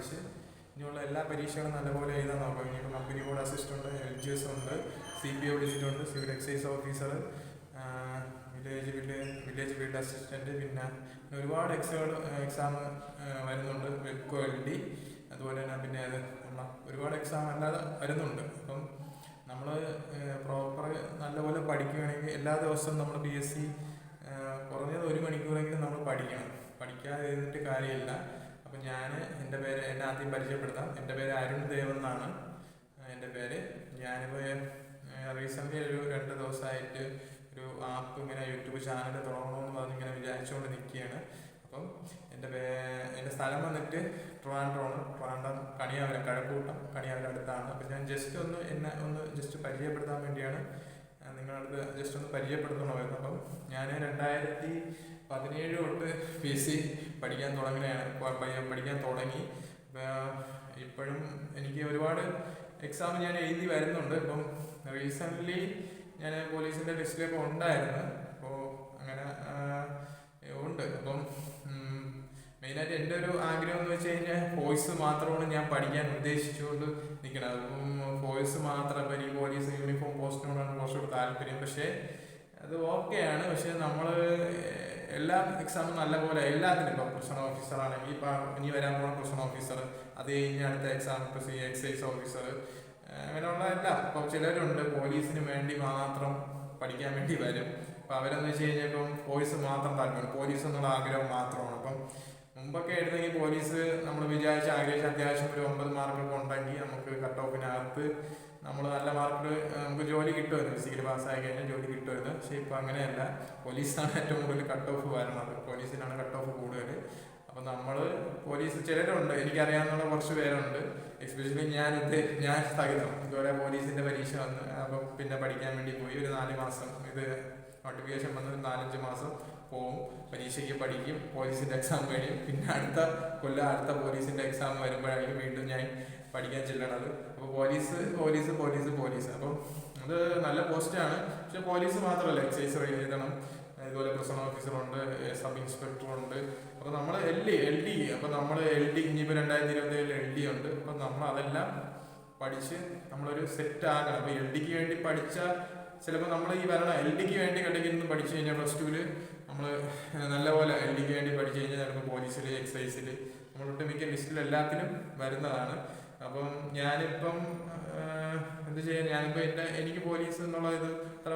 പഠിച്ച് ഇനിയുള്ള എല്ലാ പരീക്ഷകളും നല്ലപോലെ എഴുതാൻ നോക്കാം. ഇനിയിപ്പോൾ കമ്പനി ബോർഡ് അസിസ്റ്റൻ്റ്, LGS ഉണ്ട്, CPO വിളിച്ചിട്ടുണ്ട്, civil excise officer, village field assistant, പിന്നെ ഒരുപാട് എക്സാം വരുന്നുണ്ട്. വെബ്കോ LD, അതുപോലെ തന്നെ പിന്നെ അത് ഒരുപാട് എക്സാം അല്ലാതെ വരുന്നുണ്ട്. അപ്പം നമ്മൾ പ്രോപ്പർ നല്ലപോലെ പഠിക്കുകയാണെങ്കിൽ എല്ലാ ദിവസവും നമ്മൾ PSC കുറഞ്ഞത് 1 മണിക്കൂറെങ്കിലും നമ്മൾ പഠിക്കണം. പഠിക്കാതെ ഇരുന്നിട്ട് കാര്യമില്ല. അപ്പം എന്നെ ആദ്യം പരിചയപ്പെടുത്താം. എൻ്റെ പേര് അരുൺ ദേവ് എന്നാണ് എൻ്റെ പേര്. ഞാനിപ്പോൾ റീസെൻ്റ്ലി ഒരു 2 ദിവസമായിട്ട് ഒരു ആപ്പ് ഇങ്ങനെ യൂട്യൂബ് ചാനൽ തുടങ്ങണമെന്ന് പറഞ്ഞ് ഇങ്ങനെ വിചാരിച്ചുകൊണ്ട് നിൽക്കുകയാണ്. അപ്പം എൻ്റെ സ്ഥലം വന്നിട്ട് ട്രിവാൻഡ്രം കഴക്കൂട്ടം കണിയാവര അടുത്താണ്. അപ്പം ഞാൻ എന്നെ ഒന്ന് പരിചയപ്പെടുത്താൻ വേണ്ടിയാണ് നിങ്ങളടുത്ത് ജസ്റ്റ് ഒന്ന് പരിചയപ്പെടുത്തണമായിരുന്നു. അപ്പം ഞാൻ 2017 തൊട്ട് PSC പഠിക്കാൻ തുടങ്ങി. ഇപ്പോഴും എനിക്ക് ഒരുപാട് എക്സാം ഞാൻ എഴുതി വരുന്നുണ്ട്. ഇപ്പം റീസെൻ്റ്ലി ഞാൻ പോലീസിൻ്റെ ലിസ്റ്റിലൊക്കെ ഉണ്ടായിരുന്നു. അപ്പോൾ അങ്ങനെ ഉണ്ട്. അപ്പം മെയിനായിട്ട് എൻ്റെ ഒരു ആഗ്രഹം എന്ന് വെച്ച് കഴിഞ്ഞാൽ ഫോഴ്സ് മാത്രമാണ് ഞാൻ പഠിക്കാൻ ഉദ്ദേശിച്ചുകൊണ്ട് നിൽക്കുന്നത്. അപ്പം ഫോഴ്സ് മാത്രം ഇപ്പം എനിക്ക് പോലീസ് യൂണിഫോം പോസ്റ്റിനോടാണ് കുറച്ചുകൂടി താല്പര്യം. പക്ഷേ അത് ഓക്കെയാണ്. പക്ഷേ നമ്മൾ എല്ലാ എക്സാമും നല്ലപോലെ എല്ലാത്തിനും ഇപ്പോൾ പ്രൊഫഷണൽ ഓഫീസർ ആണെങ്കിൽ ഇപ്പം ഇനി വരാൻ പോകുന്ന പ്രൊഫഷണൽ ഓഫീസർ, അത് കഴിഞ്ഞ് അടുത്ത എക്സാം ഇപ്പോൾ എക്സൈസ് ഓഫീസർ, അങ്ങനെയുള്ള എല്ലാം. ഇപ്പം ചിലരുണ്ട് പോലീസിന് വേണ്ടി മാത്രം പഠിക്കാൻ വേണ്ടി വരും. അപ്പം അവരെന്ന് വെച്ച് കഴിഞ്ഞാൽ ഇപ്പം ഫോഴ്സ് മാത്രം താല്പര്യം, പോലീസ് എന്നുള്ള ആഗ്രഹം മാത്രമാണ്. അപ്പം മുമ്പൊക്കെ ആയിരുന്നെങ്കിൽ പോലീസ് നമ്മൾ ആഗ്രഹിച്ച അത്യാവശ്യം ഒരു 9 മാർക്കൊക്കെ ഉണ്ടെങ്കിൽ നമുക്ക് കട്ട് ഓഫിനകത്ത് നമ്മൾ നല്ല മാർക്കിൽ നമുക്ക് ജോലി കിട്ടുമായിരുന്നു. ഫിസിക്കൽ പാസ്സായി കഴിഞ്ഞാൽ ജോലി കിട്ടുമായിരുന്നു. പക്ഷേ ഇപ്പോൾ അങ്ങനെയല്ല. പോലീസാണ് ഏറ്റവും കൂടുതൽ കട്ട് ഓഫ് വരുന്നത്. പോലീസിനാണ് കട്ട് ഓഫ് കൂടുതൽ. അപ്പം പോലീസ് ചിലരുണ്ട്, എനിക്കറിയാവുന്ന കുറച്ച് പേരുണ്ട്. എസ്പെഷ്യലി ഞാൻ സ്ഥഗിതം ഇതുപോലെ പോലീസിൻ്റെ പരീക്ഷ വന്ന് അപ്പം പിന്നെ പഠിക്കാൻ വേണ്ടി പോയി. ഒരു 4 മാസം ഇത് നോട്ടിഫിക്കേഷൻ വന്ന് 4-5 മാസം പോവും, പരീക്ഷയ്ക്ക് പഠിക്കും, പോലീസിൻ്റെ എക്സാം കഴിയും. പിന്നെ അടുത്ത പോലീസിൻ്റെ എക്സാം വരുമ്പോഴായിരിക്കും വീണ്ടും ഞാൻ പഠിക്കാൻ ചെല്ലണത്. അപ്പോൾ പോലീസ് അപ്പം അത് നല്ല പോസ്റ്റാണ്. പക്ഷെ പോലീസ് മാത്രമല്ല, എക്സൈസ് എഴുതണം, ഇതുപോലെ പ്രൊഫഷണൽ ഓഫീസറുണ്ട്, സബ് ഇൻസ്പെക്ടറുണ്ട്. അപ്പോൾ നമ്മൾ LD അപ്പോൾ നമ്മൾ LD ഇനിയിപ്പോൾ 2027 LD ഉണ്ട്. അപ്പം നമ്മൾ അതെല്ലാം പഠിച്ച് നമ്മളൊരു സെറ്റ് ആകണം. അപ്പോൾ LDക്ക് വേണ്ടി പഠിച്ചാൽ ചിലപ്പോൾ നമ്മൾ ഈ LDക്ക് വേണ്ടി കണ്ടെങ്കിൽ പഠിച്ചു കഴിഞ്ഞാൽ +2 നമ്മൾ നല്ലപോലെ LDക്ക് വേണ്ടി പഠിച്ചു കഴിഞ്ഞാൽ ചിലപ്പോൾ പോലീസിൽ, എക്സൈസിൽ, നമ്മൾ ഒട്ടുമിക്ക ലിസ്റ്റിൽ എല്ലാത്തിനും വരുന്നതാണ്. അപ്പം ഞാനിപ്പം എന്ത് ചെയ്യാൻ, എനിക്ക് പോലീസ് എന്നുള്ള ഇത് അത്ര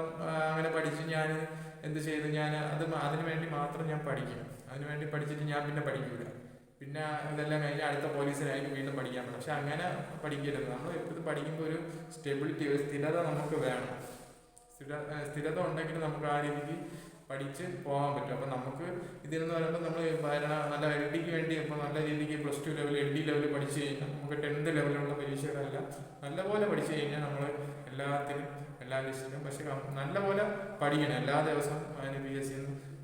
അങ്ങനെ പഠിച്ച് ഞാൻ എന്ത് ചെയ്ത് അതിനു വേണ്ടി മാത്രം ഞാൻ പഠിക്കും. അതിനു വേണ്ടി പഠിച്ചിട്ട് ഞാൻ പിന്നെ പഠിക്കില്ല. പിന്നെ ഇതെല്ലാം കഴിഞ്ഞ് അടുത്ത പോലീസിനായിരിക്കും വീണ്ടും പഠിക്കാൻ പറ്റും. പക്ഷെ അങ്ങനെ പഠിക്കരുത്. നമ്മൾ എപ്പോഴും പഠിക്കുമ്പോൾ ഒരു സ്റ്റെബിലിറ്റി, ഒരു സ്ഥിരത നമുക്ക് വേണം. സ്ഥിരത ഉണ്ടെങ്കിൽ നമുക്ക് ആ രീതിക്ക് പഠിച്ച് പോകാൻ പറ്റും. അപ്പം നമുക്ക് ഇതിനെന്ന് പറയുമ്പോൾ നമ്മൾ നല്ല LDക്ക് വേണ്ടി ഇപ്പോൾ നല്ല രീതിക്ക് +2 ലെവൽ LD ലെവൽ പഠിച്ചു കഴിഞ്ഞാൽ നമുക്ക് 10th ലെവലിലുള്ള പരീക്ഷകളെല്ലാം നല്ലപോലെ പഠിച്ചു കഴിഞ്ഞാൽ നമ്മൾ എല്ലാ ലിസ്റ്റിലും പക്ഷെ നല്ലപോലെ പഠിക്കണം. എല്ലാ ദിവസവും അതിന് PSC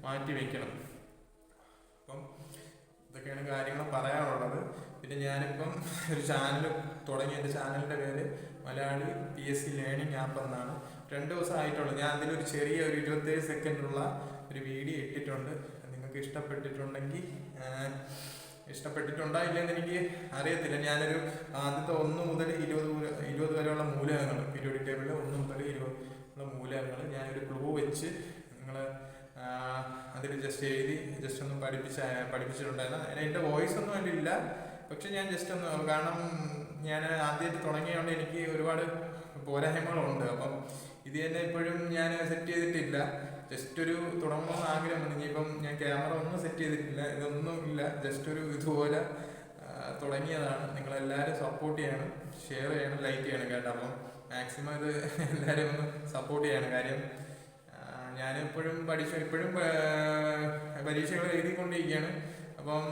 മാറ്റി വയ്ക്കണം. അപ്പം ഇതൊക്കെയാണ് കാര്യങ്ങൾ പറയാനുള്ളത്. പിന്നെ ഞാനിപ്പം ഒരു ചാനൽ തുടങ്ങി. എൻ്റെ ചാനലിൻ്റെ പേര് മലയാളി PSC ലേണിംഗ് ആപ്പ് എന്നാണ്. 2 ദിവസം ആയിട്ടുള്ളൂ. ഞാൻ അതിലൊരു ചെറിയ ഒരു 27 സെക്കൻഡുള്ള ഒരു വീഡിയോ ഇട്ടിട്ടുണ്ട്. നിങ്ങൾക്ക് ഇഷ്ടപ്പെട്ടിട്ടുണ്ടോ ഇല്ലെന്ന് എനിക്ക് അറിയത്തില്ല. ഞാനൊരു ആദ്യത്തെ 1 മുതൽ 20 വരെയുള്ള മൂലകങ്ങൾ, പീരിയോഡിക് ടേബിളിൽ 1 മുതൽ 20 ഉള്ള മൂലകങ്ങൾ ഞാനൊരു ക്ലൂ വെച്ച് നിങ്ങൾ അതിൽ ജസ്റ്റ് ഒന്ന് പഠിപ്പിച്ചിട്ടുണ്ടായിരുന്നു. എൻ്റെ വോയിസ് ഒന്നും അതിലില്ല. പക്ഷെ ഞാൻ കാരണം ഞാൻ ആദ്യമായിട്ട് തുടങ്ങിയതുകൊണ്ട് എനിക്ക് ഒരുപാട് പോരായ്മകളുണ്ട്. അപ്പം ഇത് തന്നെ ഇപ്പോഴും ഞാൻ സെറ്റ് ചെയ്തിട്ടില്ല. ജസ്റ്റ് ഒരു തുടങ്ങണമെന്ന് ആഗ്രഹമുണ്ട്. ഇനിയിപ്പം ഞാൻ ക്യാമറ ഒന്നും സെറ്റ് ചെയ്തിട്ടില്ല, ഇതൊന്നും ഇല്ല. ജസ്റ്റ് ഒരു ഇതുപോലെ തുടങ്ങിയതാണ്. നിങ്ങളെല്ലാവരും സപ്പോർട്ട് ചെയ്യണം, ഷെയർ ചെയ്യണം, ലൈക്ക് ചെയ്യണം കേട്ടോ. അപ്പം മാക്സിമം ഇത് എല്ലാവരും ഒന്ന് സപ്പോർട്ട് ചെയ്യണം. കാര്യം ഞാനിപ്പോഴും പരീക്ഷകൾ എഴുതിക്കൊണ്ടിരിക്കുകയാണ്. അപ്പം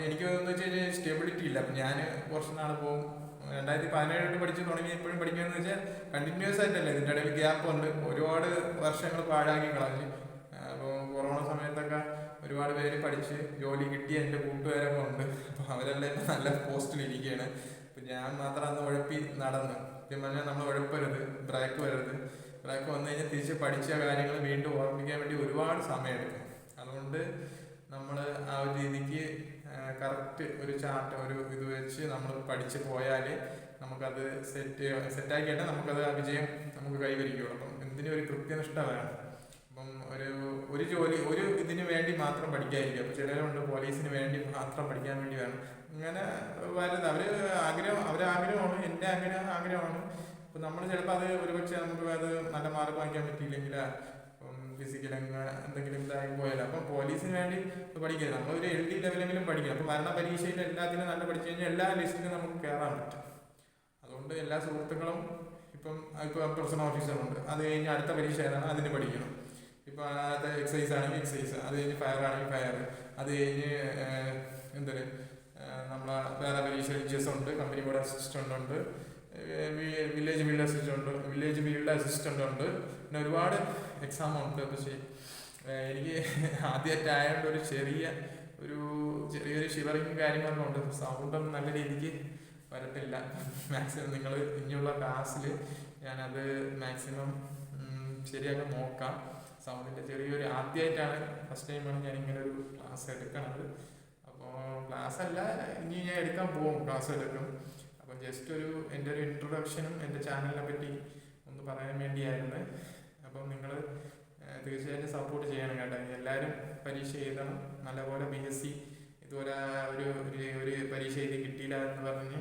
എനിക്ക് എന്ന് വെച്ച് കഴിഞ്ഞാൽ സ്റ്റെബിലിറ്റി ഇല്ല. അപ്പം ഞാൻ കുറച്ച് നാൾ പോകും. 2017 പഠിച്ച് തുടങ്ങി ഇപ്പോഴും പഠിക്കുകയെന്ന് വെച്ചാൽ കണ്ടിന്യൂസ് ആയിട്ടല്ല, ഇതിൻ്റെ ഇടയിൽ ഗ്യാപ്പ് ഉണ്ട്. ഒരുപാട് വർഷങ്ങൾ പാഴാക്കി കളഞ്ഞു. അപ്പോൾ കൊറോണ സമയത്തൊക്കെ ഒരുപാട് പേര് പഠിച്ച് ജോലി കിട്ടിയ എൻ്റെ കൂട്ടുകാരൊക്കെ ഉണ്ട്. അപ്പോൾ അവരെല്ലാം ഇപ്പം നല്ല പോസ്റ്റിലിരിക്കുകയാണ്. അപ്പം ഞാൻ മാത്രം അന്ന് ഉഴപ്പി നടന്ന്. സത്യം പറഞ്ഞാൽ നമ്മൾ ഉഴപ്പരുത്, ബ്രേക്ക് വന്നു കഴിഞ്ഞാൽ തിരിച്ച് പഠിച്ച കാര്യങ്ങൾ വീണ്ടും ഓർമ്മിക്കാൻ വേണ്ടി ഒരുപാട് സമയമെടുക്കും. അതുകൊണ്ട് നമ്മൾ ആ ഒരു രീതിക്ക് കറക്റ്റ് ഒരു ചാർട്ട് ഒരു ഇത് വെച്ച് നമ്മൾ പഠിച്ച് പോയാൽ നമുക്കത് സെറ്റാക്കിയിട്ട് നമുക്കത് ആ വിജയം നമുക്ക് കൈവരിക്കുകയുള്ളൂ. അപ്പം എന്തിനും ഒരു കൃത്യനിഷ്ഠ വേണം. അപ്പം ഒരു ജോലി ഒരു ഇതിന് വേണ്ടി മാത്രം പഠിക്കാതിരിക്കും. അപ്പോൾ ചിലരുണ്ട് പോലീസിന് വേണ്ടി മാത്രം പഠിക്കാൻ വേണ്ടി വേണം, അങ്ങനെ വരുന്നത് അവരെ ആഗ്രഹമാണ്, എൻ്റെ ആഗ്രഹമാണ്. അപ്പം നമ്മൾ ചിലപ്പോൾ അത് ഒരുപക്ഷെ നമുക്ക് അത് നല്ല മാർക്ക് വാങ്ങിക്കാൻ പറ്റിയില്ലെങ്കിൽ ഫിസിക്കൽ എന്തെങ്കിലും ഇതായി പോയാലും അപ്പം പോലീസിന് വേണ്ടി പഠിക്കുക. നമ്മളൊരു LD ലെവലെങ്കിലും പഠിക്കണം. അപ്പം ഭരണ പരീക്ഷയിൽ എല്ലാത്തിനും നല്ല പഠിച്ചു കഴിഞ്ഞാൽ എല്ലാ ലിസ്റ്റിലും നമുക്ക് കയറാൻ പറ്റും. അതുകൊണ്ട് എല്ലാ സുഹൃത്തുക്കളും ഇപ്പോൾ പ്രൊഫഷണൽ ഓഫീസറുണ്ട്, അത് കഴിഞ്ഞ് അടുത്ത പരീക്ഷ ഏതാണ് അതിന് പഠിക്കണം. ഇപ്പോൾ അത് എക്സൈസ് ആണെങ്കിൽ എക്സൈസ്, അത് കഴിഞ്ഞ് ഫയർ ആണെങ്കിൽ ഫയർ, അത് കഴിഞ്ഞ് നമ്മളെ വേറെ പരീക്ഷ HS ഉണ്ട്, കമ്പനി ബോർഡ് അസിസ്റ്റൻ്റ് ഉണ്ട്, വില്ലേജ് ഫീൽഡ് അസിസ്റ്റൻ്റ് ഉണ്ട്, പിന്നെ ഒരുപാട് എക്സാം ഉണ്ട്. പക്ഷേ എനിക്ക് ആദ്യമായിട്ടായതുകൊണ്ട് ചെറിയൊരു ഷിവറിങ് കാര്യങ്ങളൊക്കെ ഉണ്ട്. സൗണ്ടൊന്നും നല്ല രീതിക്ക് വരത്തില്ല. മാക്സിമം നിങ്ങൾ ഇനിയുള്ള ക്ലാസ്സിൽ ഞാനത് മാക്സിമം ശരിയാക്കാൻ നോക്കാം. സൗണ്ടിൻ്റെ ചെറിയൊരു ആദ്യമായിട്ടാണ്, ഫസ്റ്റ് ടൈമാണ് ഞാനിങ്ങനെ ഒരു ക്ലാസ് എടുക്കണത്. അപ്പോൾ ക്ലാസ് അല്ല, ഇനി ഞാൻ എടുക്കാൻ പോകും, ക്ലാസ് എടുക്കും. അപ്പം ജസ്റ്റ് എൻ്റെ ഒരു ഇൻട്രൊഡക്ഷനും എൻ്റെ ചാനലിനെ പറ്റി ഒന്ന് പറയാൻ വേണ്ടിയായിരുന്നു. അപ്പം നിങ്ങൾ തീർച്ചയായിട്ടും സപ്പോർട്ട് ചെയ്യണം കേട്ടോ. എല്ലാവരും പരീക്ഷ എഴുതണം നല്ലപോലെ. PSC ഇതുപോലെ ഒരു പരീക്ഷ എഴുതി കിട്ടിയില്ല എന്ന് പറഞ്ഞ്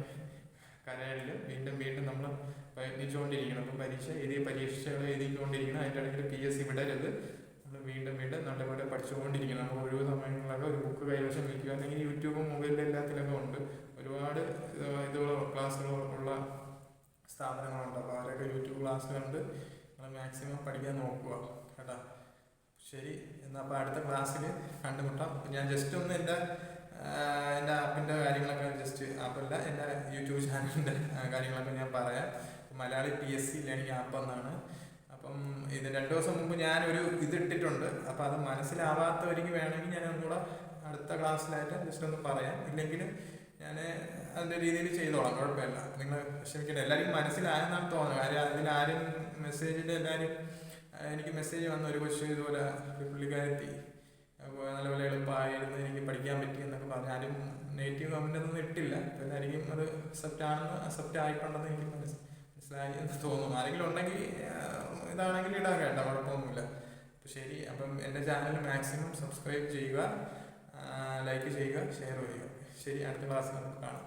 കരയിൽ വീണ്ടും നമ്മൾ പ്രയത്നിച്ചുകൊണ്ടിരിക്കണം. അപ്പം പരീക്ഷകൾ എഴുതിക്കൊണ്ടിരിക്കണം. അതിൻ്റെ ഇടയ്ക്ക് PSC വിടരുത്. നമ്മൾ വീണ്ടും നല്ലപോലെ പഠിച്ചുകൊണ്ടിരിക്കണം. നമുക്ക് ഒഴിവ് സമയങ്ങളിലൊക്കെ ഒരു ബുക്ക് കൈവശം വയ്ക്കുക. അല്ലെങ്കിൽ യൂട്യൂബും മൊബൈലിലും എല്ലാത്തിലൊക്കെ ഉണ്ട്. ഒരുപാട് ക്ലാസ്സുകളുള്ള സ്ഥാപനങ്ങളുണ്ട്. അപ്പോൾ അവരൊക്കെ യൂട്യൂബ് ക്ലാസ് കണ്ട് നമ്മൾ മാക്സിമം പഠിക്കാൻ നോക്കുക കേട്ടോ. ശരി, എന്നാൽ അപ്പോൾ അടുത്ത ക്ലാസ്സിൽ കണ്ടുമുട്ടാം. ഞാൻ ജസ്റ്റ് ഒന്ന് എൻ്റെ ആപ്പിൻ്റെ കാര്യങ്ങളൊക്കെ ആപ്പല്ല, എൻ്റെ യൂട്യൂബ് ചാനലിൻ്റെ കാര്യങ്ങളൊക്കെ ഞാൻ പറയാം. മലയാളി PSC ലേണിംഗ് ആപ്പ് എന്നാണ്. അപ്പം ഇത് 2 ദിവസം മുമ്പ് ഞാനൊരു ഇതിട്ടിട്ടുണ്ട്. അപ്പോൾ അത് മനസ്സിലാവാത്തവർക്ക് വേണമെങ്കിൽ ഞാൻ ഒന്നുകൂടെ അടുത്ത ക്ലാസ്സിലായിട്ട് ജസ്റ്റ് ഒന്ന് പറയാം. ഇല്ലെങ്കിൽ ഞാൻ അതിൻ്റെ രീതിയിൽ ചെയ്തോളാം, കുഴപ്പമില്ല. നിങ്ങൾ ക്ഷമിക്കട്ടെ. എല്ലാവർക്കും മനസ്സിലായെന്നാണ് തോന്നുന്നത്. കാര്യം അതിലാരും എനിക്ക് മെസ്സേജ് വന്ന ഒരു കൊച്ചു ഇതുപോലെ പുള്ളിക്കാരെത്തി നല്ലപോലെ എളുപ്പമായിരുന്നു, എനിക്ക് പഠിക്കാൻ പറ്റി എന്നൊക്കെ പറഞ്ഞു. ആരും നെഗറ്റീവ് കമൻ്റ് ഒന്നും ഇട്ടില്ല. എല്ലാവർക്കും അത് അക്സെപ്റ്റ് ആയിട്ടുണ്ടെന്ന് എനിക്ക് മനസ്സിലായി എന്ന് തോന്നുന്നു. ആരെങ്കിലും ഉണ്ടെങ്കിൽ ഇതാണെങ്കിൽ ഇടാൻ കേട്ടോ, കുഴപ്പമൊന്നുമില്ല. അപ്പോൾ ശരി, അപ്പം എൻ്റെ ചാനൽ മാക്സിമം സബ്സ്ക്രൈബ് ചെയ്യുക, ലൈക്ക് ചെയ്യുക, ഷെയർ ചെയ്യുക. ശരി, അടുത്ത ക്ലാസ്സിൽ നമുക്ക് കാണാം.